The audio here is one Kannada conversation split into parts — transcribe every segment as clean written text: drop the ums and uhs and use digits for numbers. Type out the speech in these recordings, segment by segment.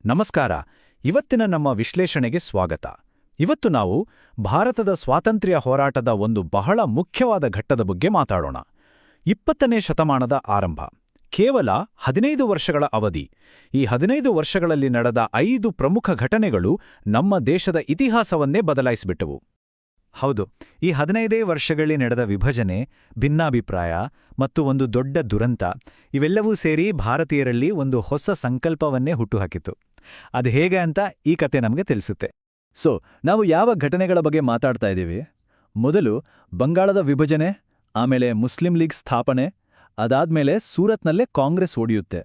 ನಮಸ್ಕಾರ. ಇವತ್ತಿನ ನಮ್ಮ ವಿಶ್ಲೇಷಣೆಗೆ ಸ್ವಾಗತ. ಇವತ್ತು ನಾವು ಭಾರತದ ಸ್ವಾತಂತ್ರ್ಯ ಹೋರಾಟದ ಒಂದು ಬಹಳ ಮುಖ್ಯವಾದ ಘಟ್ಟದ ಬಗ್ಗೆ ಮಾತಾಡೋಣ. 20ನೇ ಶತಮಾನದ ಆರಂಭ. ಕೇವಲ 15 ವರ್ಷಗಳ ಅವಧಿ. ಈ 15 ವರ್ಷಗಳಲ್ಲಿ ನಡೆದ 5 ಪ್ರಮುಖ ಘಟನೆಗಳು ನಮ್ಮ ದೇಶದ ಇತಿಹಾಸವನ್ನೇ ಬದಲಾಯಿಸಿಬಿಟ್ಟವು. ಹೌದು, ಈ 15 ವರ್ಷಗಳಲ್ಲಿ ನಡೆದ ವಿಭಜನೆ, ಭಿನ್ನಾಭಿಪ್ರಾಯ ಮತ್ತು ಒಂದು ದೊಡ್ಡ ದುರಂತ ಇವೆಲ್ಲವೂ ಸೇರಿ ಭಾರತೀಯರಲ್ಲಿ ಒಂದು ಹೊಸ ಸಂಕಲ್ಪವನ್ನೇ ಹುಟ್ಟುಹಾಕಿತು. ಅದು ಹೇಗೆ ಅಂತ ಈ ಕತೆ ನಮಗೆ ತಿಳಿಸುತ್ತೆ. ನಾವು ಯಾವ ಘಟನೆಗಳ ಬಗ್ಗೆ ಮಾತಾಡ್ತಾ ಇದ್ದೀವಿ? ಮೊದಲು ಬಂಗಾಳದ ವಿಭಜನೆ, ಆಮೇಲೆ ಮುಸ್ಲಿಂ ಲೀಗ್ ಸ್ಥಾಪನೆ, ಅದಾದ್ಮೇಲೆ ಸೂರತ್ನಲ್ಲೇ ಕಾಂಗ್ರೆಸ್ ಒಡೆಯುತ್ತೆ.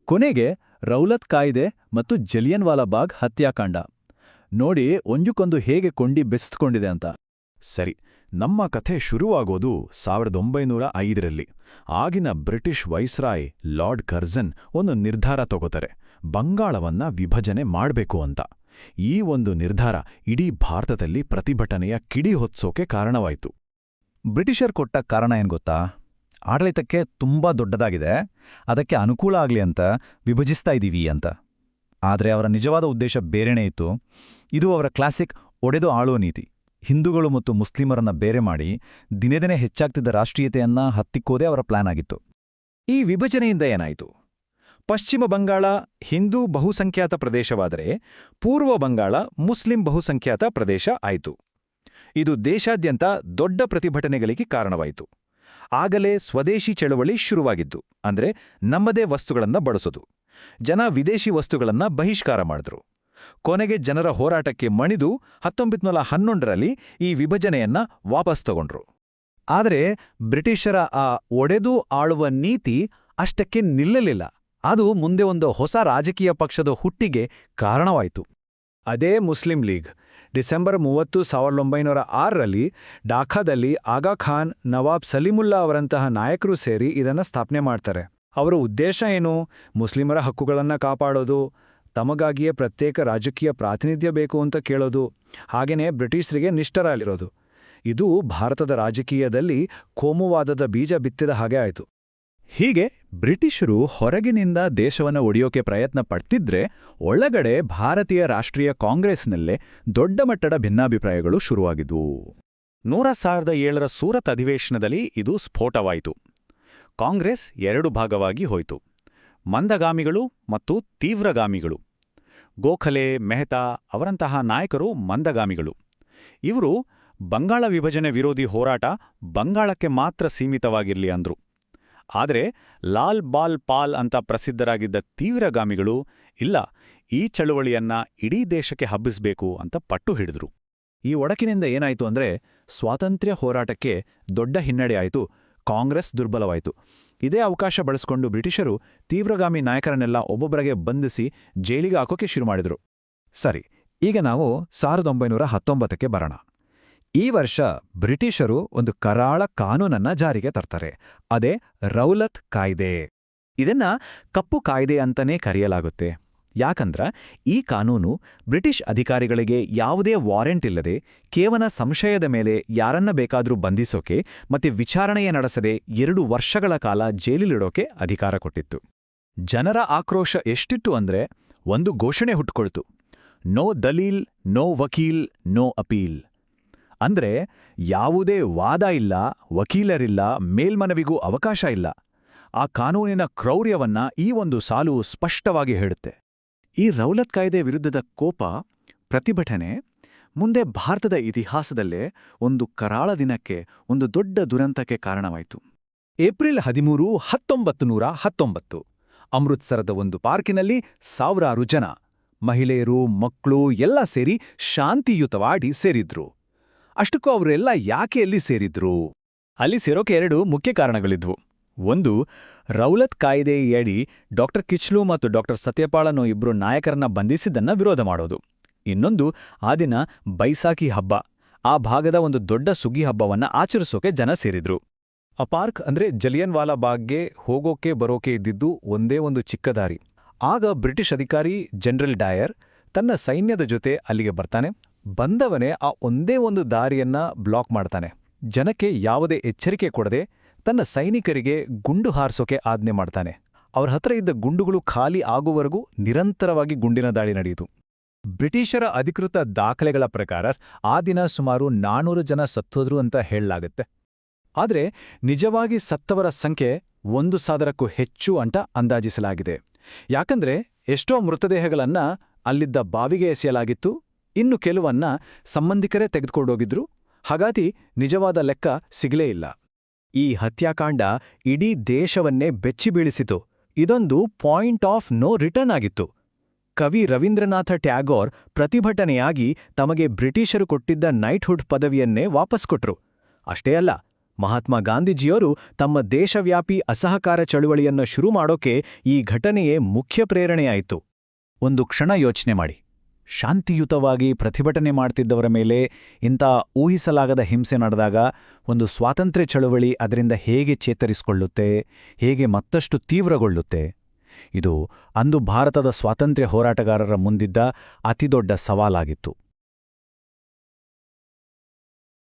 ಕೊನೆಗೆ ರೌಲತ್ ಕಾಯ್ದೆ ಮತ್ತು ಜಲಿಯನ್ವಾಲಾ ಬಾಗ್ ಹತ್ಯಾಕಾಂಡ. ನೋಡಿ ಒಂಜುಕೊಂದು ಹೇಗೆ ಕೊಂಡಿ ಬೆಸ್ತ್ಕೊಂಡಿದೆ ಅಂತ. ಸರಿ, ನಮ್ಮ ಕಥೆ ಶುರುವಾಗೋದು 1905ರಲ್ಲಿ. ಆಗಿನ ಬ್ರಿಟಿಷ್ ವೈಸ್ರಾಯ್ ಲಾರ್ಡ್ ಕರ್ಜನ್ ಒಂದು ನಿರ್ಧಾರ ತಗೋತಾರೆ, ಬಂಗಾಳವನ್ನ ವಿಭಜನೆ ಮಾಡಬೇಕು ಅಂತ. ಈ ಒಂದು ನಿರ್ಧಾರ ಇಡೀ ಭಾರತದಲ್ಲಿ ಪ್ರತಿಭಟನೆಯ ಕಿಡಿ ಹೊತ್ಸೋಕೆ ಕಾರಣವಾಯಿತು. ಬ್ರಿಟಿಷರ್ ಕೊಟ್ಟ ಕಾರಣ ಏನ್ ಗೊತ್ತಾ? ಆಡಳಿತಕ್ಕೆ ತುಂಬಾ ದೊಡ್ಡದಾಗಿದೆ, ಅದಕ್ಕೆ ಅನುಕೂಲ ಆಗ್ಲಿ ಅಂತ ವಿಭಜಿಸ್ತಾ ಇದ್ದೀವಿ ಅಂತ. ಆದರೆ ಅವರ ನಿಜವಾದ ಉದ್ದೇಶ ಬೇರೆನೇ ಇತ್ತು. ಇದು ಅವರ ಕ್ಲಾಸಿಕ್ ಒಡೆದು ಆಳೋ ನೀತಿ. ಹಿಂದೂಗಳು ಮತ್ತು ಮುಸ್ಲಿಮರನ್ನ ಬೇರೆ ಮಾಡಿ ದಿನೇ ಹೆಚ್ಚಾಗ್ತಿದ್ದ ರಾಷ್ಟ್ರೀಯತೆಯನ್ನ ಹತ್ತಿಕ್ಕೋದೇ ಅವರ ಪ್ಲಾನ್ ಆಗಿತ್ತು. ಈ ವಿಭಜನೆಯಿಂದ ಏನಾಯಿತು? ಪಶ್ಚಿಮ ಬಂಗಾಳ ಹಿಂದೂ ಬಹುಸಂಖ್ಯಾತ ಪ್ರದೇಶವಾದರೆ ಪೂರ್ವ ಬಂಗಾಳ ಮುಸ್ಲಿಂ ಬಹುಸಂಖ್ಯಾತ ಪ್ರದೇಶ ಆಯಿತು. ಇದು ದೇಶಾದ್ಯಂತ ದೊಡ್ಡ ಪ್ರತಿಭಟನೆಗಳಿಗೆ ಕಾರಣವಾಯಿತು. ಆಗಲೇ ಸ್ವದೇಶಿ ಚಳವಳಿ ಶುರುವಾಗಿದ್ದು, ಅಂದ್ರೆ ನಮ್ಮದೇ ವಸ್ತುಗಳನ್ನ ಬಳಸೋದು. ಜನ ವಿದೇಶಿ ವಸ್ತುಗಳನ್ನ ಬಹಿಷ್ಕಾರ ಮಾಡಿದ್ರು. ಕೊನೆಗೆ ಜನರ ಹೋರಾಟಕ್ಕೆ ಮಣಿದು 1911ರಲ್ಲಿ ಈ ವಿಭಜನೆಯನ್ನ ವಾಪಸ್ ತಗೊಂಡ್ರು. ಆದರೆ ಬ್ರಿಟಿಷರ ಆ ಒಡೆದು ಆಳುವ ನೀತಿ ಅಷ್ಟಕ್ಕೆ ನಿಲ್ಲಲಿಲ್ಲ. ಅದು ಮುಂದೆ ಒಂದು ಹೊಸ ರಾಜಕೀಯ ಪಕ್ಷದ ಹುಟ್ಟಿಗೆ ಕಾರಣವಾಯಿತು. ಅದೇ ಮುಸ್ಲಿಂ ಲೀಗ್. ಡಿಸೆಂಬರ್ 30, 1906ರಲ್ಲಿ ಢಾಕಾದಲ್ಲಿ ಆಗಾ ಖಾನ್, ನವಾಬ್ ಸಲೀಮುಲ್ಲಾ ಅವರಂತಹ ನಾಯಕರು ಸೇರಿ ಇದನ್ನ ಸ್ಥಾಪನೆ ಮಾಡ್ತಾರೆ. ಅವರ ಉದ್ದೇಶ ಏನು? ಮುಸ್ಲಿಮರ ಹಕ್ಕುಗಳನ್ನು ಕಾಪಾಡೋದು, ತಮಗಾಗಿಯೇ ಪ್ರತ್ಯೇಕ ರಾಜಕೀಯ ಪ್ರಾತಿನಿಧ್ಯ ಬೇಕು ಅಂತ ಕೇಳೋದು, ಹಾಗೆಯೇ ಬ್ರಿಟಿಷರಿಗೆ ನಿಷ್ಠರಾಗಿರೋದು. ಇದು ಭಾರತದ ರಾಜಕೀಯದಲ್ಲಿ ಕೋಮುವಾದದ ಬೀಜ ಬಿತ್ತಿದ ಹಾಗೆ ಆಯಿತು. ಹೀಗೆ ಬ್ರಿಟಿಷರು ಹೊರಗಿನಿಂದ ದೇಶವನ್ನು ಒಡೆಯೋಕೆ ಪ್ರಯತ್ನ ಪಡ್ತಿದ್ರೆ, ಒಳಗಡೆ ಭಾರತೀಯ ರಾಷ್ಟ್ರೀಯ ಕಾಂಗ್ರೆಸ್ನಲ್ಲೇ ದೊಡ್ಡ ಮಟ್ಟದ ಭಿನ್ನಾಭಿಪ್ರಾಯಗಳು ಶುರುವಾಗಿದ್ವು. 2007ರ ಸೂರತ್ ಅಧಿವೇಶನದಲ್ಲಿ ಇದು ಸ್ಫೋಟವಾಯಿತು. ಕಾಂಗ್ರೆಸ್ 2 ಭಾಗವಾಗಿ ಹೋಯಿತು. ಮಂದಗಾಮಿಗಳು ಮತ್ತು ತೀವ್ರಗಾಮಿಗಳು. ಗೋಖಲೆ, ಮೆಹ್ತಾ ಅವರಂತಹ ನಾಯಕರು ಮಂದಗಾಮಿಗಳು. ಇವರು ಬಂಗಾಳ ವಿಭಜನೆ ವಿರೋಧಿ ಹೋರಾಟ ಬಂಗಾಳಕ್ಕೆ ಮಾತ್ರ ಸೀಮಿತವಾಗಿರಲಿ ಅಂದ್ರು. ಆದರೆ ಲಾಲ್ ಬಾಲ್ ಪಾಲ್ ಅಂತ ಪ್ರಸಿದ್ಧರಾಗಿದ್ದ ತೀವ್ರಗಾಮಿಗಳು ಇಲ್ಲ, ಈ ಚಳುವಳಿಯನ್ನ ಇಡೀ ದೇಶಕ್ಕೆ ಹಬ್ಬಿಸಬೇಕು ಅಂತ ಪಟ್ಟು ಹಿಡಿದ್ರು. ಈ ಒಡಕಿನಿಂದ ಏನಾಯಿತು ಅಂದ್ರೆ, ಸ್ವಾತಂತ್ರ್ಯ ಹೋರಾಟಕ್ಕೆ ದೊಡ್ಡ ಹಿನ್ನಡೆ ಆಯಿತು. ಕಾಂಗ್ರೆಸ್ ದುರ್ಬಲವಾಯಿತು. ಇದೇ ಅವಕಾಶ ಬಳಸಿಕೊಂಡು ಬ್ರಿಟಿಷರು ತೀವ್ರಗಾಮಿ ನಾಯಕರನ್ನೆಲ್ಲ ಒಬ್ಬೊಬ್ಬರಿಗೆ ಬಂಧಿಸಿ ಜೈಲಿಗೆ ಹಾಕೋಕೆ ಶುರು ಮಾಡಿದ್ರು. ಸರಿ, ಈಗ ನಾವು 1919ಕ್ಕೆ ಬರೋಣ. ಈ ವರ್ಷ ಬ್ರಿಟಿಷರು ಒಂದು ಕರಾಳ ಕಾನೂನನ್ನ ಜಾರಿಗೆ ತರ್ತಾರೆ. ಅದೇ ರೌಲತ್ ಕಾಯ್ದೆ. ಇದನ್ನ ಕಪ್ಪು ಕಾಯ್ದೆ ಅಂತಾನೇ ಕರೆಯಲಾಗುತ್ತೆ. ಯಾಕಂದ್ರ ಈ ಕಾನೂನು ಬ್ರಿಟಿಷ್ ಅಧಿಕಾರಿಗಳಿಗೆ ಯಾವುದೇ ವಾರೆಂಟ್ ಇಲ್ಲದೆ ಕೇವಲ ಸಂಶಯದ ಮೇಲೆ ಯಾರನ್ನ ಬೇಕಾದ್ರೂ ಬಂಧಿಸೋಕೆ ಮತ್ತೆ ವಿಚಾರಣೆಯ ನಡೆಸದೆ 2 ವರ್ಷಗಳ ಕಾಲ ಜೈಲಿಲಿಡೋಕೆ ಅಧಿಕಾರ ಕೊಟ್ಟಿತ್ತು. ಜನರ ಆಕ್ರೋಶ ಎಷ್ಟಿತ್ತು ಅಂದ್ರೆ, ಒಂದು ಘೋಷಣೆ ಹುಟ್ಟುಕೊಳ್ತು: ನೋ ದಲೀಲ್, ನೋ ವಕೀಲ್, ನೋ ಅಪೀಲ್. ಅಂದ್ರೆ ಯಾವುದೇ ವಾದ ಇಲ್ಲ, ವಕೀಲರಿಲ್ಲ, ಮೇಲ್ಮನವಿಗೂ ಅವಕಾಶ ಇಲ್ಲ. ಆ ಕಾನೂನಿನ ಕ್ರೌರ್ಯವನ್ನ ಈ ಒಂದು ಸಾಲು ಸ್ಪಷ್ಟವಾಗಿ ಹೇಳುತ್ತೆ. ಈ ರೌಲತ್ ಕಾಯ್ದೆ ವಿರುದ್ಧದ ಕೋಪ, ಪ್ರತಿಭಟನೆ ಮುಂದೆ ಭಾರತದ ಇತಿಹಾಸದಲ್ಲೇ ಒಂದು ಕರಾಳ ದಿನಕ್ಕೆ, ಒಂದು ದೊಡ್ಡ ದುರಂತಕ್ಕೆ ಕಾರಣವಾಯಿತು. ಏಪ್ರಿಲ್ 13, 1919 ಅಮೃತ್ಸರದ ಒಂದು ಪಾರ್ಕಿನಲ್ಲಿ ಸಾವಿರಾರು ಜನ, ಮಹಿಳೆಯರು, ಮಕ್ಕಳು ಎಲ್ಲ ಸೇರಿ ಶಾಂತಿಯುತವಾಗಿ ಸೇರಿದ್ರು. ಅಷ್ಟಕ್ಕೂ ಅವರೆಲ್ಲ ಯಾಕೆ ಅಲ್ಲಿ ಸೇರಿದ್ರು? ಅಲ್ಲಿ ಸೇರೋಕೆ 2 ಮುಖ್ಯ ಕಾರಣಗಳಿದ್ವು. ಒಂದು, ರೌಲತ್ ಕಾಯ್ದೆಯಡಿ ಡಾಕ್ಟರ್ ಕಿಚ್ಲು ಮತ್ತು ಡಾಕ್ಟರ್ ಸತ್ಯಪಾಲ್ ಅನ್ನೋ 2 ನಾಯಕರನ್ನ ಬಂಧಿಸಿದ್ದನ್ನ ವಿರೋಧ ಮಾಡೋದು. ಇನ್ನೊಂದು, ಆ ದಿನ ಬೈಸಾಖಿ ಹಬ್ಬ, ಆ ಭಾಗದ ಒಂದು ದೊಡ್ಡ ಸುಗ್ಗಿ ಹಬ್ಬವನ್ನ ಆಚರಿಸೋಕೆ ಜನ ಸೇರಿದ್ರು. ಆ ಪಾರ್ಕ್ ಅಂದ್ರೆ ಜಲಿಯನ್ವಾಲಾ ಬಾಗ್ಗೆ ಹೋಗೋಕೆ ಬರೋಕೆ ಇದ್ದಿದ್ದು ಒಂದೇ ಒಂದು ಚಿಕ್ಕ ದಾರಿ. ಆಗ ಬ್ರಿಟಿಷ್ ಅಧಿಕಾರಿ ಜನರಲ್ ಡಯರ್ ತನ್ನ ಸೈನ್ಯದ ಜೊತೆ ಅಲ್ಲಿಗೆ ಬರ್ತಾನೆ. ಬಂದವನೇ ಆ ಒಂದೇ ಒಂದು ದಾರಿಯನ್ನ ಬ್ಲಾಕ್ ಮಾಡ್ತಾನೆ. ಜನಕ್ಕೆ ಯಾವುದೇ ಎಚ್ಚರಿಕೆ ಕೊಡದೆ ತನ್ನ ಸೈನಿಕರಿಗೆ ಗುಂಡು ಹಾರಿಸೋಕೆ ಆಜ್ಞೆ ಮಾಡ್ತಾನೆ. ಅವ್ರ ಹತ್ರ ಇದ್ದ ಗುಂಡುಗಳು ಖಾಲಿ ಆಗುವವರೆಗೂ ನಿರಂತರವಾಗಿ ಗುಂಡಿನ ದಾಳಿ ನಡೆಯಿತು. ಬ್ರಿಟಿಷರ ಅಧಿಕೃತ ದಾಖಲೆಗಳ ಪ್ರಕಾರ ಆ ದಿನ ಸುಮಾರು 400 ಜನ ಸತ್ತೋದ್ರು ಅಂತ ಹೇಳಲಾಗುತ್ತೆ. ಆದರೆ ನಿಜವಾಗಿ ಸತ್ತವರ ಸಂಖ್ಯೆ 1,000ಕ್ಕೂ ಹೆಚ್ಚು ಅಂತ ಅಂದಾಜಿಸಲಾಗಿದೆ. ಯಾಕಂದ್ರೆ ಎಷ್ಟೋ ಮೃತದೇಹಗಳನ್ನ ಅಲ್ಲಿದ್ದ ಬಾವಿಗೆ ಎಸೆಯಲಾಗಿತ್ತು, ಇನ್ನು ಕೆಲವನ್ನ ಸಂಬಂಧಿಕರೇ ತೆಗೆದುಕೊಂಡೋಗಿದ್ರು. ಹಾಗಾಗಿ ನಿಜವಾದ ಲೆಕ್ಕ ಸಿಗಲೇ ಇಲ್ಲ. ಈ ಹತ್ಯಾಕಾಂಡ ಇಡೀ ದೇಶವನ್ನೇ ಬೆಚ್ಚಿಬೀಳಿಸಿತು. ಇದೊಂದು ಪಾಯಿಂಟ್ ಆಫ್ ನೋ ರಿಟರ್ನ್ ಆಗಿತ್ತು. ಕವಿ ರವೀಂದ್ರನಾಥ ಟ್ಯಾಗೋರ್ ಪ್ರತಿಭಟನೆಯಾಗಿ ತಮಗೆ ಬ್ರಿಟಿಷರು ಕೊಟ್ಟಿದ್ದ ನೈಟ್ಹುಡ್ ಪದವಿಯನ್ನೇ ವಾಪಸ್ ಕೊಟ್ರು. ಅಷ್ಟೇ ಅಲ್ಲ, ಮಹಾತ್ಮ ಗಾಂಧೀಜಿಯವರು ತಮ್ಮ ದೇಶವ್ಯಾಪಿ ಅಸಹಕಾರ ಚಳುವಳಿಯನ್ನು ಶುರು ಮಾಡೋಕೆ ಈ ಘಟನೆಯೇ ಮುಖ್ಯ ಪ್ರೇರಣೆಯಾಯಿತು. ಒಂದು ಕ್ಷಣ ಯೋಚನೆ ಮಾಡಿ, ಶಾಂತಿಯುತವಾಗಿ ಪ್ರತಿಭಟನೆ ಮಾಡ್ತಿದ್ದವರ ಮೇಲೆ ಇಂಥ ಊಹಿಸಲಾಗದ ಹಿಂಸೆ ನಡೆದಾಗ ಒಂದು ಸ್ವಾತಂತ್ರ್ಯ ಚಳುವಳಿ ಅದರಿಂದ ಹೇಗೆ ಚೇತರಿಸಿಕೊಳ್ಳುತ್ತೆ, ಹೇಗೆ ಮತ್ತಷ್ಟು ತೀವ್ರಗೊಳ್ಳುತ್ತೆ? ಇದು ಅಂದು ಭಾರತದ ಸ್ವಾತಂತ್ರ್ಯ ಹೋರಾಟಗಾರರ ಮುಂದಿದ್ದ ಅತಿದೊಡ್ಡ ಸವಾಲಾಗಿತ್ತು.